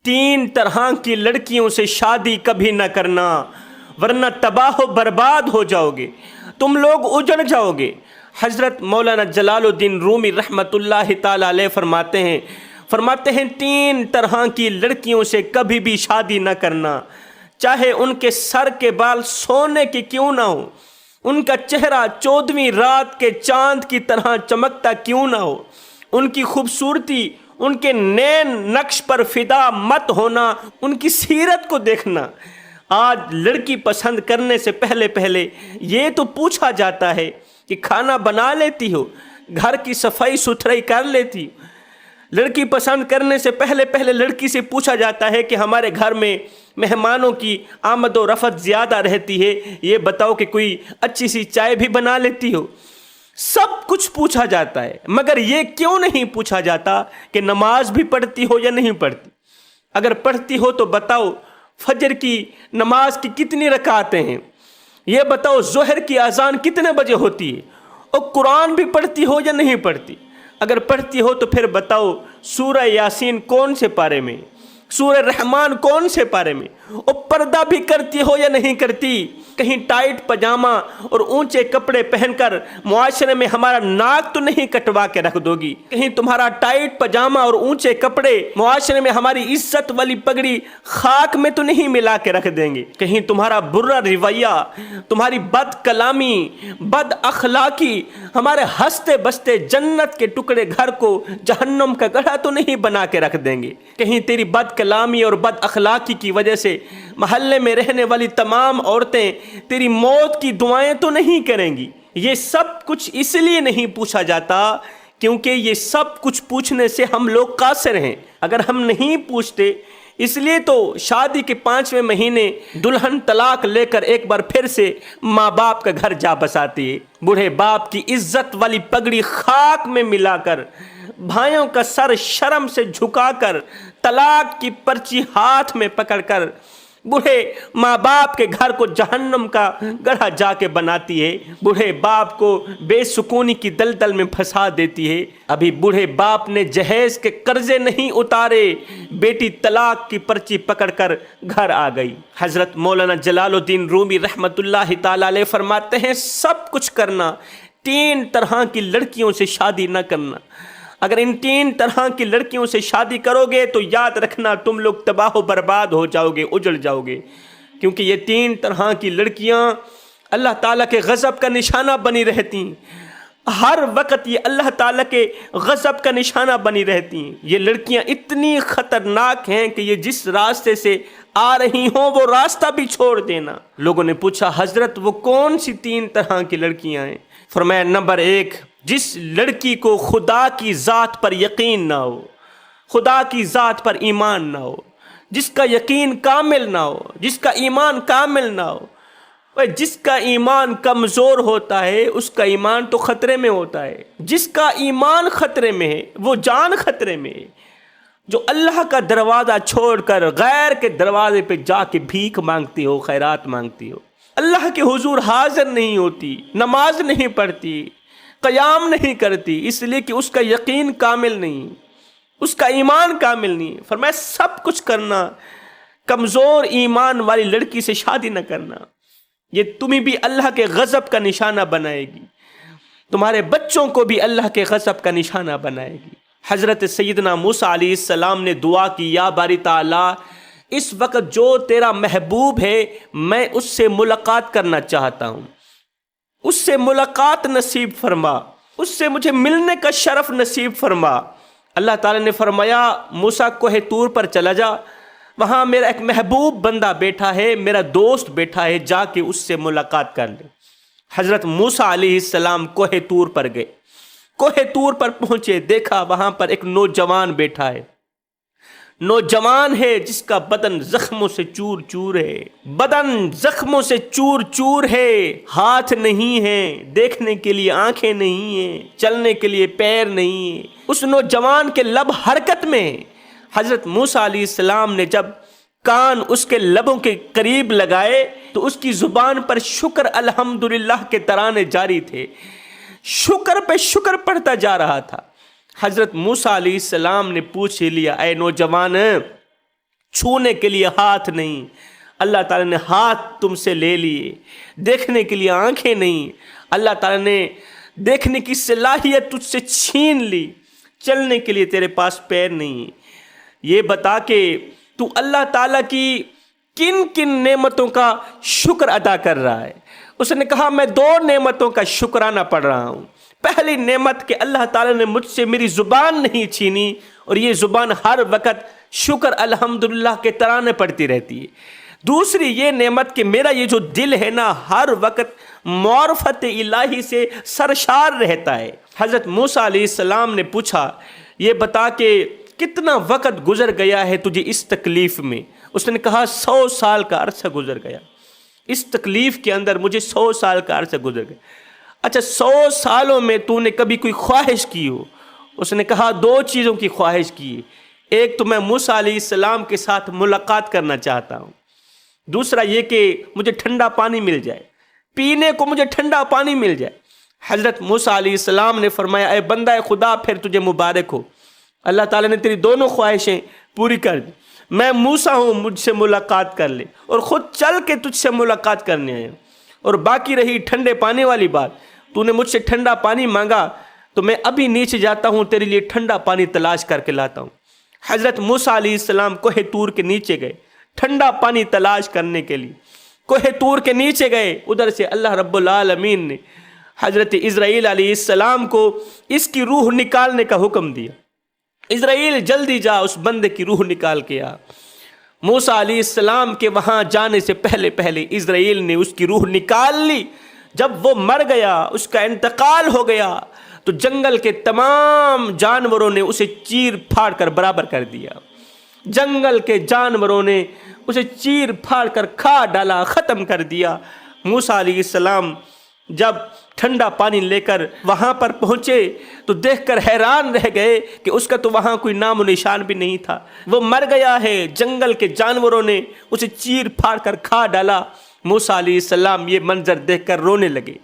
3 طرح کی لڑکیوں سے شادی کبھی نہ کرنا ورنہ تباہ و برباد ہو جاؤ گے، تم لوگ اجڑ جاؤ گے۔ حضرت مولانا جلال الدین رومی رحمۃ اللہ تعالی علیہ فرماتے ہیں 3 طرح کی لڑکیوں سے کبھی بھی شادی نہ کرنا، چاہے ان کے سر کے بال سونے کے کیوں نہ ہو، ان کا چہرہ 14ویں رات کے چاند کی طرح چمکتا کیوں نہ ہو، ان کی خوبصورتی، ان کے نین نقش پر فدا مت ہونا، ان کی سیرت کو دیکھنا۔ آج لڑکی پسند کرنے سے پہلے یہ تو پوچھا جاتا ہے کہ کھانا بنا لیتی ہو، گھر کی صفائی ستھرائی کر لیتی ہو۔ لڑکی پسند کرنے سے پہلے لڑکی سے پوچھا جاتا ہے کہ ہمارے گھر میں مہمانوں کی آمد و رفت زیادہ رہتی ہے، یہ بتاؤ کہ کوئی اچھی سی چائے بھی بنا لیتی ہو۔ سب کچھ پوچھا جاتا ہے، مگر یہ کیوں نہیں پوچھا جاتا کہ نماز بھی پڑھتی ہو یا نہیں پڑھتی؟ اگر پڑھتی ہو تو بتاؤ فجر کی نماز کی کتنی رکعتیں ہیں؟ یہ بتاؤ ظہر کی اذان کتنے بجے ہوتی ہے؟ اور قرآن بھی پڑھتی ہو یا نہیں پڑھتی؟ اگر پڑھتی ہو تو پھر بتاؤ سورہ یاسین کون سے پارے میں، سورہ رحمان کون سے پارے میں؟ اور پردہ بھی کرتی ہو یا نہیں کرتی؟ کہیں ٹائٹ پجامہ اور اونچے کپڑے پہن کر معاشرے میں ہمارا ناک تو نہیں کٹوا کے رکھ دو گی؟ کہیں تمہارا ٹائٹ پجامہ اور اونچے کپڑے معاشرے میں ہماری عزت والی پگڑی خاک میں تو نہیں ملا کے رکھ دیں گے؟ کہیں تمہارا برا رویہ، تمہاری بد کلامی، بد اخلاقی ہمارے ہنستے بستے جنت کے ٹکڑے گھر کو جہنم کا گڑھا تو نہیں بنا کے رکھ دیں گے؟ کہیں تیری بد کلامی اور بد اخلاقی کی وجہ سے محلے میں رہنے والی تمام عورتیں تیری موت کی دعائیں تو نہیں کریں گی؟ یہ سب کچھ اس لیے نہیں پوچھا جاتا کیونکہ یہ سب کچھ پوچھنے سے ہم لوگ قاصر ہیں۔ اگر ہم نہیں پوچھتے، اس لیے تو شادی کے 5ویں مہینے دلہن طلاق لے کر ایک بار پھر سے ماں باپ کا گھر جا بساتی ہے، بوڑھے باپ کی عزت والی پگڑی خاک میں ملا کر، بھائیوں کا سر شرم سے جھکا کر، طلاق کی پرچی ہاتھ میں پکڑ کر بوڑھے ماں باپ کے گھر کو جہنم کا گڑھا جا کے بناتی ہے، بوڑھے باپ کو بے سکونی کی دلدل میں پھنسا دیتی ہے۔ ابھی بوڑھے باپ نے جہیز کے قرضے نہیں اتارے، بیٹی طلاق کی پرچی پکڑ کر گھر آ گئی۔ حضرت مولانا جلال الدین رومی رحمۃ اللہ تعالی علیہ فرماتے ہیں سب کچھ کرنا، 3 طرح کی لڑکیوں سے شادی نہ کرنا۔ اگر ان 3 طرح کی لڑکیوں سے شادی کرو گے تو یاد رکھنا تم لوگ تباہ و برباد ہو جاؤ گے، اجڑ جاؤ گے، کیونکہ یہ 3 طرح کی لڑکیاں اللہ تعالیٰ کے غضب کا نشانہ بنی رہتی ہیں۔ ہر وقت یہ اللہ تعالیٰ کے غضب کا نشانہ بنی رہتی ہیں۔ یہ لڑکیاں اتنی خطرناک ہیں کہ یہ جس راستے سے آ رہی ہوں وہ راستہ بھی چھوڑ دینا۔ لوگوں نے پوچھا حضرت وہ کون سی 3 طرح کی لڑکیاں ہیں؟ فرمایا نمبر 1، جس لڑکی کو خدا کی ذات پر یقین نہ ہو، خدا کی ذات پر ایمان نہ ہو، جس کا یقین کامل نہ ہو، جس کا ایمان کامل نہ ہو۔ جس کا ایمان کمزور ہوتا ہے اس کا ایمان تو خطرے میں ہوتا ہے، جس کا ایمان خطرے میں ہے وہ جان خطرے میں ہے۔ جو اللہ کا دروازہ چھوڑ کر غیر کے دروازے پہ جا کے بھیک مانگتی ہو، خیرات مانگتی ہو، اللہ کے حضور حاضر نہیں ہوتی، نماز نہیں پڑھتی، قیام نہیں کرتی، اس لیے کہ اس کا یقین کامل نہیں، اس کا ایمان کامل نہیں۔ فرمایا سب کچھ کرنا، کمزور ایمان والی لڑکی سے شادی نہ کرنا، یہ تمہیں بھی اللہ کے غضب کا نشانہ بنائے گی، تمہارے بچوں کو بھی اللہ کے غضب کا نشانہ بنائے گی۔ حضرت سیدنا موسیٰ علیہ السلام نے دعا کی یا باری تعالیٰ اس وقت جو تیرا محبوب ہے میں اس سے ملاقات کرنا چاہتا ہوں، اس سے ملاقات نصیب فرما، اس سے مجھے ملنے کا شرف نصیب فرما۔ اللہ تعالیٰ نے فرمایا موسیٰ کوہ طور پر چلا جا، وہاں میرا ایک محبوب بندہ بیٹھا ہے، میرا دوست بیٹھا ہے، جا کے اس سے ملاقات کر لے۔ حضرت موسیٰ علیہ السلام کوہ طور پر گئے، کوہ طور پر پہنچے، دیکھا وہاں پر ایک نوجوان بیٹھا ہے، نوجوان ہے جس کا بدن زخموں سے چور چور ہے، بدن زخموں سے چور چور ہے، ہاتھ نہیں ہیں، دیکھنے کے لیے آنکھیں نہیں ہیں، چلنے کے لیے پیر نہیں ہیں، اس نوجوان کے لب حرکت میں۔ حضرت موسیٰ علیہ السلام نے جب کان اس کے لبوں کے قریب لگائے تو اس کی زبان پر شکر الحمدللہ کے ترانے جاری تھے، شکر پہ شکر پڑھتا جا رہا تھا۔ حضرت موسیٰ علیہ السلام نے پوچھ لیا اے نوجوان چھونے کے لیے ہاتھ نہیں، اللہ تعالیٰ نے ہاتھ تم سے لے لیے، دیکھنے کے لیے آنکھیں نہیں، اللہ تعالیٰ نے دیکھنے کی صلاحیت تجھ سے چھین لی، چلنے کے لیے تیرے پاس پیر نہیں۔ یہ بتا کہ تو اللہ تعالیٰ کی کن کن نعمتوں کا شکر ادا کر رہا ہے۔ اس نے کہا میں 2 نعمتوں کا شکرانہ پڑھ رہا ہوں۔ پہلی نعمت کہ اللہ تعالیٰ نے مجھ سے میری زبان نہیں چھینی، اور یہ زبان ہر وقت شکر الحمدللہ کے ترانے پڑتی رہتی ہے۔ دوسری یہ نعمت کہ میرا یہ جو دل ہے نا ہر وقت معرفت الہی سے سرشار رہتا ہے۔ حضرت موسیٰ علیہ السلام نے پوچھا یہ بتا کہ کتنا وقت گزر گیا ہے تجھے اس تکلیف میں؟ اس نے کہا 100 سال کا عرصہ گزر گیا، اس تکلیف کے اندر مجھے 100 سال کا عرصہ گزر گیا۔ اچھا 100 سالوں میں تو نے کبھی کوئی خواہش کی ہو؟ اس نے کہا 2 چیزوں کی خواہش کی، ایک تو میں موسیٰ علیہ السلام کے ساتھ ملاقات کرنا چاہتا ہوں، دوسرا یہ کہ مجھے ٹھنڈا پانی مل جائے، پینے کو مجھے ٹھنڈا پانی مل جائے۔ حضرت موسیٰ علیہ السلام نے فرمایا اے بندہ خدا پھر تجھے مبارک ہو، اللہ تعالیٰ نے تیری دونوں خواہشیں پوری کر دی۔ میں موسیٰ ہوں، مجھ سے ملاقات کر لے، اور خود چل کے تجھ سے ملاقات کرنے آیا۔ اور باقی رہی ٹھنڈے پانی والی بات، تو نے مجھ سے ٹھنڈا پانی مانگا تو میں ابھی نیچے جاتا ہوں، تیرے لیے ٹھنڈا پانی تلاش کر کے لاتا ہوں۔ حضرت موسیٰ علیہ السلام کوہ طور کے نیچے گئے ٹھنڈا پانی تلاش کرنے کے لیے، کوہ طور کے نیچے گئے، ادھر سے اللہ رب العالمین نے حضرت اسرائیل علیہ السلام کو اس کی روح نکالنے کا حکم دیا۔ اسرائیل جلدی جا اس بندے کی روح نکال کے آ۔ موسیٰ علیہ السلام کے وہاں جانے سے پہلے اسرائیل نے اس کی روح نکال لی۔ جب وہ مر گیا، اس کا انتقال ہو گیا، تو جنگل کے تمام جانوروں نے اسے چیر پھاڑ کر برابر کر دیا۔ جنگل کے جانوروں نے اسے چیر پھاڑ کر کھا ڈالا، ختم کر دیا۔ موسیٰ علیہ السلام جب ٹھنڈا پانی لے کر وہاں پر پہنچے تو دیکھ کر حیران رہ گئے کہ اس کا تو وہاں کوئی نام و نشان بھی نہیں تھا، وہ مر گیا ہے، جنگل کے جانوروں نے اسے چیر پھاڑ کر کھا ڈالا۔ موسیٰ علیہ السلام یہ منظر دیکھ کر رونے لگے،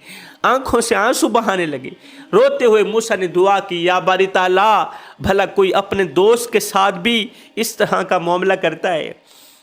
آنکھوں سے آنسو بہانے لگے۔ روتے ہوئے موسیٰ نے دعا کی یا باری تعالیٰ بھلا کوئی اپنے دوست کے ساتھ بھی اس طرح کا معاملہ کرتا ہے؟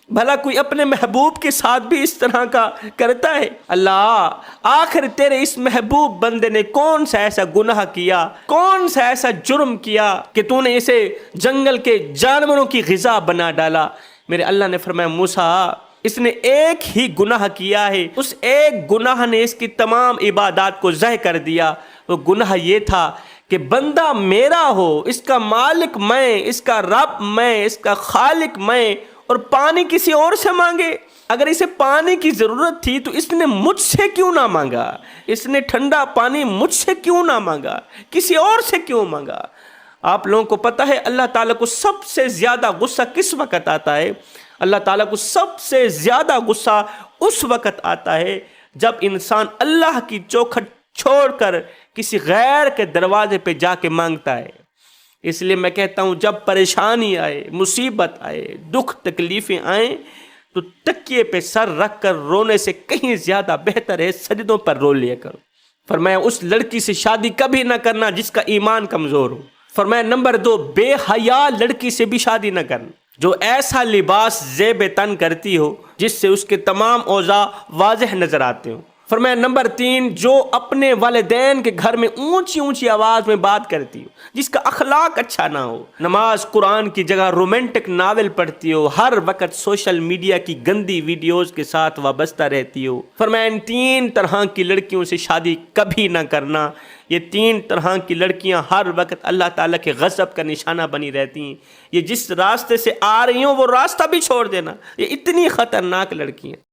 بھلا کوئی اپنے محبوب کے ساتھ بھی اس طرح کا کرتا ہے؟ اللہ آخر تیرے اس محبوب بندے نے کون سا ایسا گناہ کیا، کون سا ایسا جرم کیا کہ تو نے اسے جنگل کے جانوروں کی غذا بنا ڈالا؟ میرے اللہ نے فرمایا موسیٰ اس نے ایک ہی گناہ کیا ہے، اس ایک گناہ نے اس کی تمام عبادات کو ضائع کر دیا۔ وہ گناہ یہ تھا کہ بندہ میرا ہو، اس کا مالک میں، اس کا رب میں، اس کا خالق میں، اور پانی کسی اور سے مانگے۔ اگر اسے پانی کی ضرورت تھی تو اس نے مجھ سے کیوں نہ مانگا؟ اس نے ٹھنڈا پانی مجھ سے کیوں نہ مانگا؟ کسی اور سے کیوں مانگا؟ آپ لوگوں کو پتہ ہے اللہ تعالیٰ کو سب سے زیادہ غصہ کس وقت آتا ہے؟ اللہ تعالیٰ کو سب سے زیادہ غصہ اس وقت آتا ہے جب انسان اللہ کی چوکھٹ چھوڑ کر کسی غیر کے دروازے پہ جا کے مانگتا ہے۔ اس لیے میں کہتا ہوں جب پریشانی آئے، مصیبت آئے، دکھ تکلیفیں آئیں تو تکیے پہ سر رکھ کر رونے سے کہیں زیادہ بہتر ہے سجدوں پر رو لیا کرو۔ فرمایا اس لڑکی سے شادی کبھی نہ کرنا جس کا ایمان کمزور ہو۔ فرمایا نمبر 2 بے حیا لڑکی سے بھی شادی نہ کرنا جو ایسا لباس زیب تن کرتی ہو جس سے اس کے تمام اوضاع واضح نظر آتے ہوں۔ فرمایا نمبر 3 جو اپنے والدین کے گھر میں اونچی اونچی آواز میں بات کرتی ہو، جس کا اخلاق اچھا نہ ہو، نماز قرآن کی جگہ رومانٹک ناول پڑھتی ہو، ہر وقت سوشل میڈیا کی گندی ویڈیوز کے ساتھ وابستہ رہتی ہو۔ فرمایا ان 3 طرح کی لڑکیوں سے شادی کبھی نہ کرنا۔ یہ 3 طرح کی لڑکیاں ہر وقت اللہ تعالیٰ کے غضب کا نشانہ بنی رہتی ہیں۔ یہ جس راستے سے آ رہی ہوں وہ راستہ بھی چھوڑ دینا، یہ اتنی خطرناک لڑکیاں۔